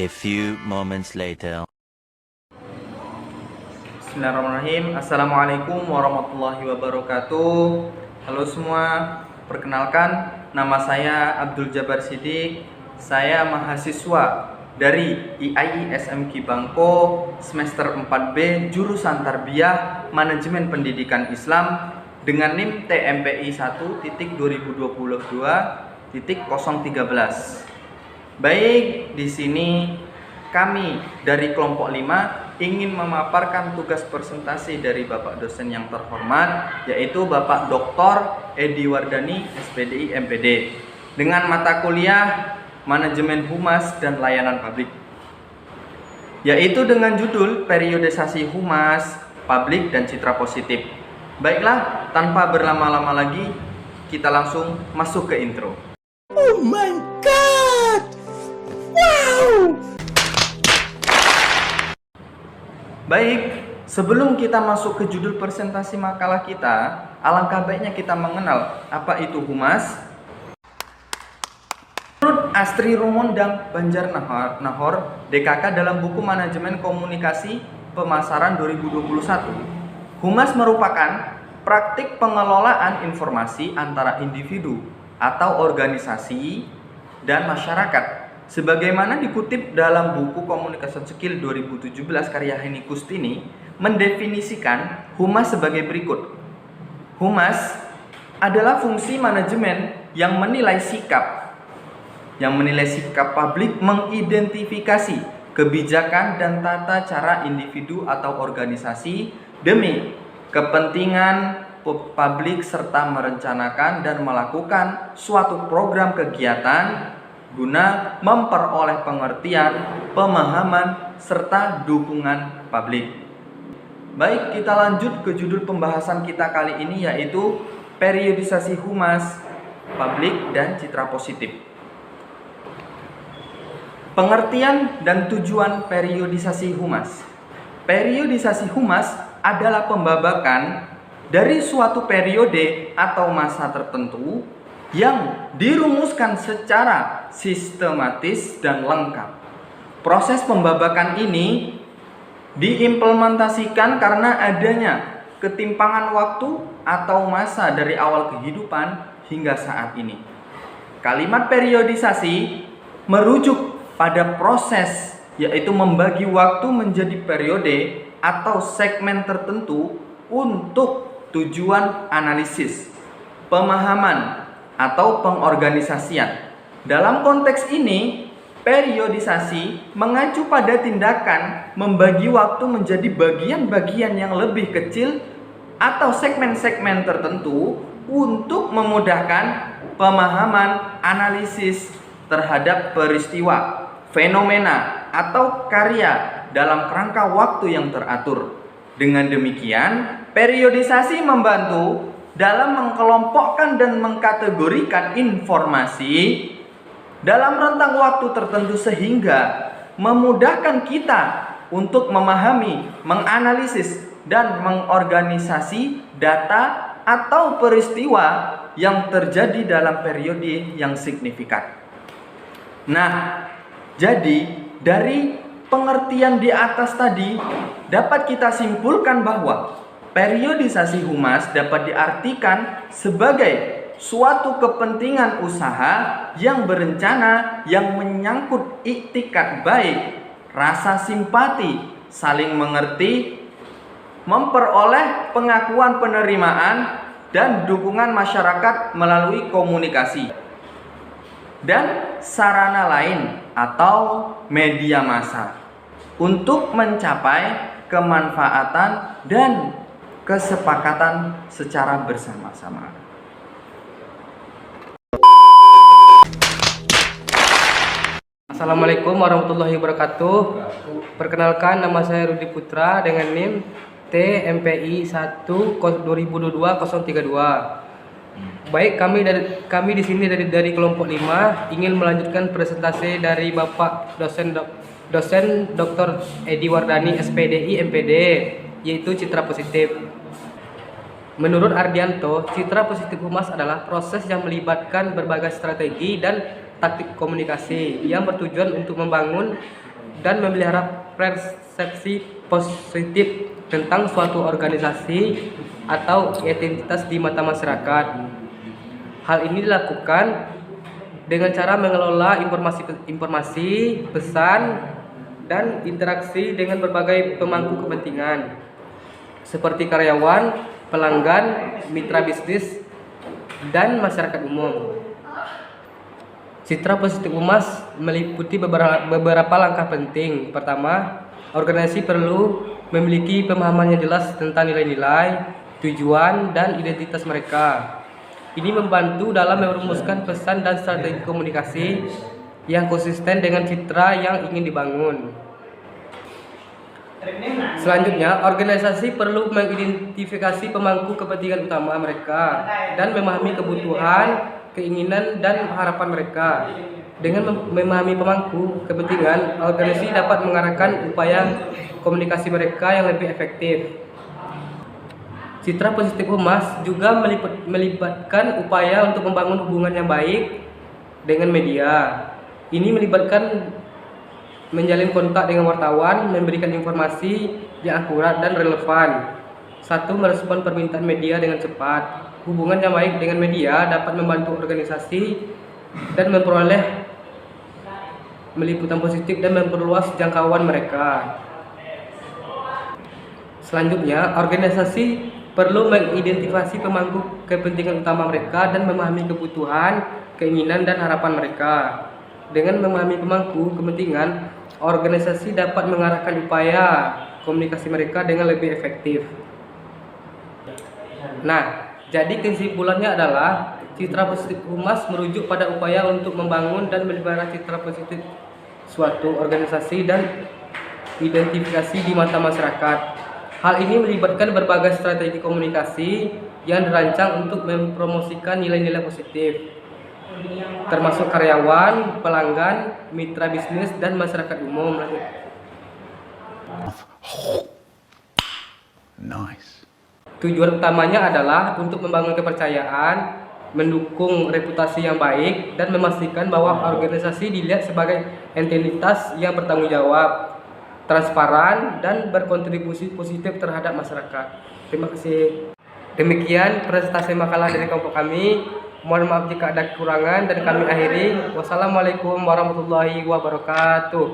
A few moments later. Bismillahirrahmanirrahim. Assalamualaikum warahmatullahi wabarakatuh. Halo semua, perkenalkan nama saya Abdul Jabar Sidik. Saya mahasiswa dari IAI SMK Bangko semester 4B jurusan Tarbiyah Manajemen Pendidikan Islam dengan NIM TMPI 1.2022.013. Baik, di sini kami dari kelompok 5 ingin memaparkan tugas presentasi dari Bapak dosen yang terhormat, yaitu Bapak Dr. Edi Wardani, SPDI MPD, dengan mata kuliah Manajemen Humas dan Layanan Publik, yaitu dengan judul Periodisasi Humas, Publik, dan Citra Positif. Baiklah, tanpa berlama-lama lagi, kita langsung masuk ke intro. Oh my god! Wow! Baik, sebelum kita masuk ke judul presentasi makalah kita, alangkah baiknya kita mengenal apa itu humas. Menurut Astri Rumondang Banjarnahor, DKK dalam buku Manajemen Komunikasi Pemasaran 2021, humas merupakan praktik pengelolaan informasi antara individu atau organisasi dan masyarakat. Sebagaimana dikutip dalam buku Communication Skill 2017 karya Henny Kustini, mendefinisikan humas sebagai berikut. Humas adalah fungsi manajemen yang menilai sikap publik, mengidentifikasi kebijakan dan tata cara individu atau organisasi demi kepentingan publik serta merencanakan dan melakukan suatu program kegiatan guna memperoleh pengertian, pemahaman, serta dukungan publik. Baik, kita lanjut ke judul pembahasan kita kali ini, yaitu periodisasi humas, publik, dan citra positif. Pengertian dan tujuan periodisasi humas. Periodisasi humas adalah pembabakan dari suatu periode atau masa tertentu yang dirumuskan secara sistematis dan lengkap. Proses pembabakan ini diimplementasikan karena adanya ketimpangan waktu atau masa dari awal kehidupan hingga saat ini. Kalimat periodisasi merujuk pada proses, yaitu membagi waktu menjadi periode atau segmen tertentu untuk tujuan analisis, pemahaman, atau pengorganisasian. Dalam konteks ini, periodisasi mengacu pada tindakan membagi waktu menjadi bagian-bagian yang lebih kecil atau segmen-segmen tertentu untuk memudahkan pemahaman analisis terhadap peristiwa, fenomena, atau karya dalam kerangka waktu yang teratur. Dengan demikian, periodisasi membantu dalam mengkelompokkan dan mengkategorikan informasi dalam rentang waktu tertentu sehingga memudahkan kita untuk memahami, menganalisis, dan mengorganisasi data atau peristiwa yang terjadi dalam periode yang signifikan. Nah, jadi dari pengertian di atas tadi dapat kita simpulkan bahwa periodisasi humas dapat diartikan sebagai suatu kepentingan usaha yang berencana yang menyangkut iktikad baik, rasa simpati, saling mengerti, memperoleh pengakuan penerimaan dan dukungan masyarakat melalui komunikasi dan sarana lain atau media massa untuk mencapai kemanfaatan dan kesepakatan secara bersama-sama. Assalamualaikum warahmatullahi wabarakatuh. Perkenalkan, nama saya Rudi Putra dengan NIM TMPI 1.2022.032. Baik, kami di sini dari kelompok 5 ingin melanjutkan presentasi dari Bapak dosen Dr. Edi Wardani, SPDI MPD, yaitu citra positif. Menurut Ardianto, citra positif humas adalah proses yang melibatkan berbagai strategi dan taktik komunikasi yang bertujuan untuk membangun dan memelihara persepsi positif tentang suatu organisasi atau identitas di mata masyarakat. Hal ini dilakukan dengan cara mengelola informasi, pesan, dan interaksi dengan berbagai pemangku kepentingan seperti karyawan, pelanggan, mitra bisnis, dan masyarakat umum. Citra positif humas meliputi beberapa langkah penting. Pertama, organisasi perlu memiliki pemahaman yang jelas tentang nilai-nilai, tujuan, dan identitas mereka. Ini membantu dalam merumuskan pesan dan strategi komunikasi yang konsisten dengan citra yang ingin dibangun. Selanjutnya, organisasi perlu mengidentifikasi pemangku kepentingan utama mereka dan memahami kebutuhan, keinginan, dan harapan mereka. Dengan memahami pemangku kepentingan, organisasi dapat mengarahkan upaya komunikasi mereka yang lebih efektif. Citra positif humas juga melibatkan upaya untuk membangun hubungan yang baik dengan media. Ini melibatkan menjalin kontak dengan wartawan, memberikan informasi yang akurat dan relevan. 1. Merespon permintaan media dengan cepat. Hubungan yang baik dengan media dapat membantu organisasi dan memperoleh meliputan positif dan memperluas jangkauan mereka. Selanjutnya, organisasi perlu mengidentifikasi pemangku kepentingan utama mereka dan memahami kebutuhan, keinginan, dan harapan mereka. Dengan memahami pemangku kepentingan, organisasi dapat mengarahkan upaya komunikasi mereka dengan lebih efektif. Nah, jadi kesimpulannya adalah citra positif humas merujuk pada upaya untuk membangun dan memelihara citra positif suatu organisasi dan identifikasi di mata masyarakat. Hal ini melibatkan berbagai strategi komunikasi yang dirancang untuk mempromosikan nilai-nilai positif, termasuk karyawan, pelanggan, mitra bisnis, dan masyarakat umum. Nice. Tujuan utamanya adalah untuk membangun kepercayaan, mendukung reputasi yang baik, dan memastikan bahwa organisasi dilihat sebagai entitas yang bertanggung jawab, transparan, dan berkontribusi positif terhadap masyarakat. Terima kasih. Demikian presentasi makalah dari kelompok kami. Mohon maaf jika ada kekurangan dan kami akhiri. Wassalamualaikum warahmatullahi wabarakatuh.